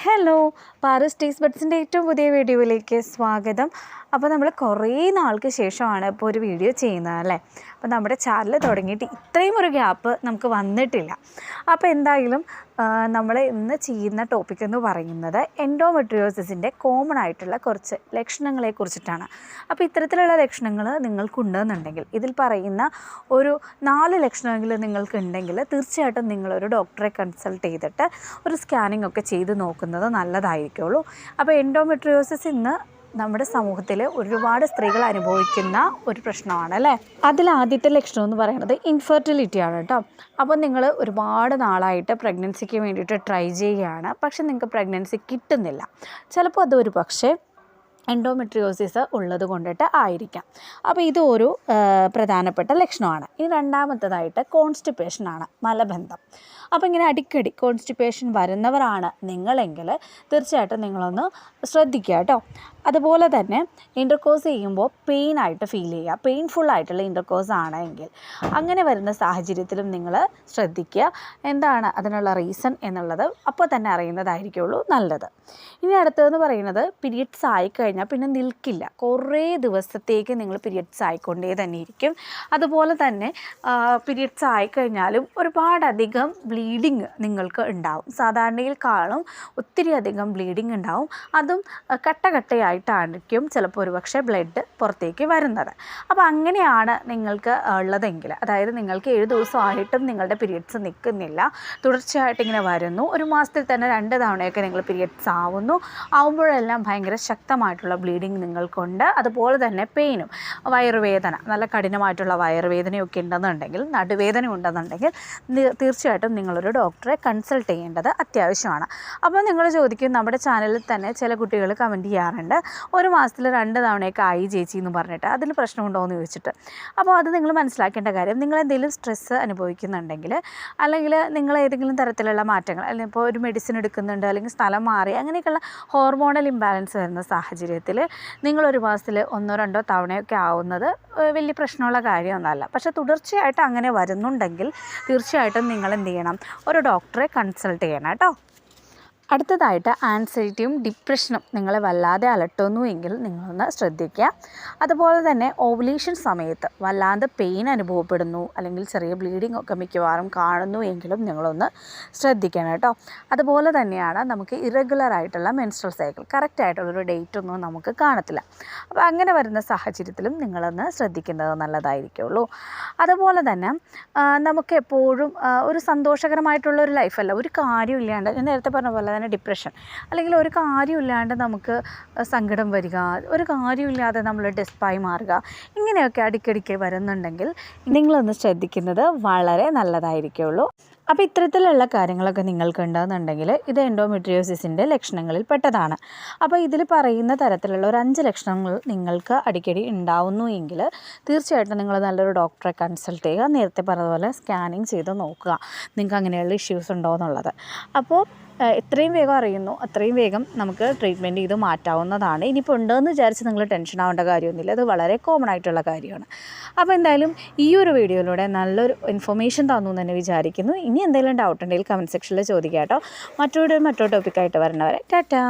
Hello, പാറൂസ് taste ബഡ്സിൻ്റെ ഏറ്റവും പുതിയ വീഡിയോയിലേക്ക് സ്വാഗതം. അപ്പോൾ നമ്മൾ കുറേ നാൾക്ക് ശേഷമാണ് ഇപ്പോൾ ഒരു വീഡിയോ ചെയ്യുന്നത് അല്ലേ. അപ്പോൾ നമ്മുടെ ചാനൽ തുടങ്ങിയിട്ട് ഇത്രയും ഒരു ഗ്യാപ്പ് നമുക്ക് വന്നിട്ടില്ല. അപ്പോൾ എന്തായാലും നമ്മൾ ഇന്ന് ചെയ്യുന്ന ടോപ്പിക് എന്ന് പറയുന്നത് എൻഡോമെട്രിയോസിസിൻ്റെ കോമൺ ആയിട്ടുള്ള കുറച്ച് ലക്ഷണങ്ങളെ കുറിച്ചിട്ടാണ്. അപ്പോൾ ഇത്തരത്തിലുള്ള ലക്ഷണങ്ങൾ നിങ്ങൾക്കുണ്ടെന്നുണ്ടെങ്കിൽ, ഇതിൽ പറയുന്ന ഒരു 4 ലക്ഷണമെങ്കിലും നിങ്ങൾക്കുണ്ടെങ്കിൽ തീർച്ചയായിട്ടും നിങ്ങളൊരു ഡോക്ടറെ കൺസൾട്ട് ചെയ്തിട്ട് ഒരു സ്കാനിങ് ഒക്കെ ചെയ്ത് നോക്കുന്നത് നല്ലതായിരിക്കുള്ളൂ. അപ്പോൾ എൻഡോമെട്രിയോസിസ് ഇന്ന് നമ്മുടെ സമൂഹത്തിൽ ഒരുപാട് സ്ത്രീകൾ അനുഭവിക്കുന്ന ഒരു പ്രശ്നമാണ് അല്ലേ. അതിൽ ആദ്യത്തെ ലക്ഷണം എന്ന് പറയുന്നത് ഇൻഫെർട്ടിലിറ്റി ആണ് കേട്ടോ. അപ്പോൾ നിങ്ങൾ ഒരുപാട് നാളായിട്ട് പ്രഗ്നൻസിക്ക് വേണ്ടിയിട്ട് ട്രൈ ചെയ്യുകയാണ്, പക്ഷെ നിങ്ങൾക്ക് പ്രഗ്നൻസി കിട്ടുന്നില്ല. ചിലപ്പോൾ അതൊരു പക്ഷേ എൻഡോമെട്രിയോസിസ് ഉള്ളത് കൊണ്ടിട്ട് ആയിരിക്കാം. അപ്പോൾ ഇതൊരു പ്രധാനപ്പെട്ട ലക്ഷണമാണ്. ഇനി രണ്ടാമത്തേതായിട്ട് കോൺസ്റ്റിപ്പേഷനാണ്, മലബന്ധം. അപ്പോൾ ഇങ്ങനെ അടിക്കടി കോൺസ്റ്റിപ്പേഷൻ വരുന്നവരാണ് നിങ്ങളെങ്കിൽ തീർച്ചയായിട്ടും നിങ്ങളൊന്ന് ശ്രദ്ധിക്കുക കേട്ടോ. അതുപോലെ തന്നെ ഇൻ്റർകോഴ്സ് ചെയ്യുമ്പോൾ പെയിനായിട്ട് ഫീൽ ചെയ്യുക, പെയിൻഫുള്ളായിട്ടുള്ള ഇൻ്റർകോഴ്സ് ആണെങ്കിൽ അങ്ങനെ വരുന്ന സാഹചര്യത്തിലും നിങ്ങൾ ശ്രദ്ധിക്കുക. എന്താണ് അതിനുള്ള റീസൺ എന്നുള്ളത് അപ്പോൾ തന്നെ അറിയുന്നതായിരിക്കുള്ളൂ നല്ലത്. ഇനി അടുത്തതെന്ന് പറയുന്നത് പീരിയഡ്സ് ആയിക്കഴിഞ്ഞാൽ പിന്നെ നിൽക്കില്ല, കുറേ ദിവസത്തേക്ക് നിങ്ങൾ പീരിയഡ്സ് ആയിക്കൊണ്ടേ തന്നെ ഇരിക്കും. അതുപോലെ തന്നെ പീരിയഡ്സ് ആയിക്കഴിഞ്ഞാലും ഒരുപാടധികം ബ്ലീഡിങ് നിങ്ങൾക്ക് ഉണ്ടാവും, സാധാരണയിൽക്കാളും ഒത്തിരി അധികം ബ്ലീഡിങ് ഉണ്ടാവും. അതും കട്ടയായിട്ടായിരിക്കും ചിലപ്പോൾ ഒരുപക്ഷെ ബ്ലഡ് പുറത്തേക്ക് വരുന്നത്. അപ്പോൾ അങ്ങനെയാണ് നിങ്ങൾക്ക് ഉള്ളതെങ്കിൽ, അതായത് നിങ്ങൾക്ക് 7 ദിവസമായിട്ടും നിങ്ങളുടെ പീരിയഡ്സ് നിൽക്കുന്നില്ല, തുടർച്ചയായിട്ട് ഇങ്ങനെ വരുന്നു, ഒരു മാസത്തിൽ തന്നെ 2 തവണയൊക്കെ നിങ്ങൾ പീരിയഡ്സ് ആവുമ്പോഴെല്ലാം ഭയങ്കര ശക്തമായിട്ടുള്ള ബ്ലീഡിങ് നിങ്ങൾക്കുണ്ട്. അതുപോലെ തന്നെ പെയിനും, വയറുവേദന, നല്ല കഠിനമായിട്ടുള്ള വയറുവേദനയൊക്കെ ഉണ്ടെന്നുണ്ടെങ്കിൽ, നടുവേദന ഉണ്ടെന്നുണ്ടെങ്കിൽ തീർച്ചയായിട്ടും നിങ്ങളൊരു ഡോക്ടറെ കൺസൾട്ട് ചെയ്യേണ്ടത് അത്യാവശ്യമാണ്. അപ്പോൾ നിങ്ങൾ ചോദിക്കും, നമ്മുടെ ചാനലിൽ തന്നെ ചില കുട്ടികൾ കമൻറ്റ് ചെയ്യാറുണ്ട്, ഒരു മാസത്തിൽ 2 തവണയൊക്കെ ആയി ചേച്ചി എന്ന് പറഞ്ഞിട്ട്, അതിൽ പ്രശ്നമുണ്ടോ എന്ന് ചോദിച്ചിട്ട്. അപ്പോൾ അത് നിങ്ങൾ മനസ്സിലാക്കേണ്ട കാര്യം, നിങ്ങളെന്തെങ്കിലും സ്ട്രെസ്സ് അനുഭവിക്കുന്നുണ്ടെങ്കിൽ, അല്ലെങ്കിൽ നിങ്ങൾ ഏതെങ്കിലും തരത്തിലുള്ള മാറ്റങ്ങൾ, അല്ലെങ്കിൽ ഇപ്പോൾ ഒരു മെഡിസിൻ എടുക്കുന്നുണ്ട്, അല്ലെങ്കിൽ സ്ഥലം മാറി, അങ്ങനെയൊക്കെയുള്ള ഹോർമോണൽ ഇംബാലൻസ് വരുന്ന സാഹചര്യത്തിൽ നിങ്ങളൊരു മാസത്തിൽ 1-2 തവണയൊക്കെ ആവുന്നത് വലിയ പ്രശ്നമുള്ള കാര്യമൊന്നുമല്ല. പക്ഷേ തുടർച്ചയായിട്ട് അങ്ങനെ വരുന്നുണ്ടെങ്കിൽ തീർച്ചയായിട്ടും നിങ്ങൾ എന്ത് ചെയ്യണം, ഒരു ഡോക്ടറെ കൺസൾട്ട് ചെയ്യണം കേട്ടോ. അടുത്തതായിട്ട് ആൻസൈറ്റിയും ഡിപ്രഷനും നിങ്ങളെ വല്ലാതെ അലട്ടുന്നു എങ്കിൽ നിങ്ങളൊന്ന് ശ്രദ്ധിക്കുക. അതുപോലെ തന്നെ ഓവുലേഷൻ സമയത്ത് വല്ലാതെ പെയിൻ അനുഭവപ്പെടുന്നു, അല്ലെങ്കിൽ ചെറിയ ബ്ലീഡിംഗ് ഒക്കെ മിക്കവാറും കാണുന്നു എങ്കിലും നിങ്ങളൊന്ന് ശ്രദ്ധിക്കണം കേട്ടോ. അതുപോലെ തന്നെയാണ് നമുക്ക് ഇറഗുലർ ആയിട്ടുള്ള മെൻസ്ട്രൽ സൈക്കിൾ, കറക്റ്റായിട്ടുള്ളൊരു ഡേറ്റ് ഒന്നും നമുക്ക് കാണത്തില്ല. അപ്പോൾ അങ്ങനെ വരുന്ന സാഹചര്യത്തിലും നിങ്ങളൊന്ന് ശ്രദ്ധിക്കുന്നത് നല്ലതായിരിക്കുള്ളൂ. അതുപോലെ തന്നെ നമുക്ക് എപ്പോഴും ഒരു സന്തോഷകരമായിട്ടുള്ളൊരു ലൈഫല്ല, ഒരു കാര്യമില്ലാണ്ട്, ഞാൻ നേരത്തെ പറഞ്ഞ പോലെ ഡിപ്രഷൻ, അല്ലെങ്കിൽ ഒരു കാര്യമില്ലാണ്ട് നമുക്ക് സങ്കടം വരിക, ഒരു കാര്യമില്ലാതെ നമ്മൾ ഡെസ്പായി മാറുക, ഇങ്ങനെയൊക്കെ അടിക്കടിക്ക് വരുന്നുണ്ടെങ്കിൽ നിങ്ങളൊന്ന് ശ്രദ്ധിക്കുന്നത് വളരെ നല്ലതായിരിക്കുള്ളൂ. അപ്പോൾ ഇത്തരത്തിലുള്ള കാര്യങ്ങളൊക്കെ നിങ്ങൾക്കുണ്ടെന്നുണ്ടെങ്കിൽ ഇത് എൻഡോമെട്രിയോസിസിൻ്റെ ലക്ഷണങ്ങളിൽ പെട്ടതാണ്. അപ്പോൾ ഇതിൽ പറയുന്ന തരത്തിലുള്ള ഒരു 5 ലക്ഷണങ്ങൾ നിങ്ങൾക്ക് അടിക്കടി ഉണ്ടാവുന്നു എങ്കിൽ തീർച്ചയായിട്ടും നിങ്ങൾ നല്ലൊരു ഡോക്ടറെ കൺസൾട്ട് ചെയ്യുക. നേരത്തെ പറഞ്ഞതുപോലെ സ്കാനിങ് ചെയ്ത് നോക്കുക നിങ്ങൾക്ക് അങ്ങനെയുള്ള ഇഷ്യൂസ് ഉണ്ടോ എന്നുള്ളത്. അപ്പോൾ എത്രയും വേഗം അറിയുന്നു അത്രയും വേഗം നമുക്ക് ട്രീറ്റ്മെൻറ്റ് ചെയ്ത് മാറ്റാവുന്നതാണ്. ഇനിയിപ്പോൾ ഉണ്ടെന്ന് വിചാരിച്ച് നിങ്ങൾ ടെൻഷൻ ആവേണ്ട കാര്യമൊന്നുമില്ല, അത് വളരെ കോമൺ ആയിട്ടുള്ള കാര്യമാണ്. അപ്പോൾ എന്തായാലും ഈ ഒരു വീഡിയോയിലൂടെ നല്ലൊരു ഇൻഫർമേഷൻ തന്നു എന്ന് തന്നെ വിചാരിക്കുന്നു. ഇനി എന്തെങ്കിലും ഡൗട്ട് ഉണ്ടെങ്കിൽ കമൻറ്റ് സെക്ഷനിൽ ചോദിക്കാം കേട്ടോ. മറ്റൊരു ടോപ്പിക്കായിട്ട് വരുന്നവരെ ടാറ്റാ.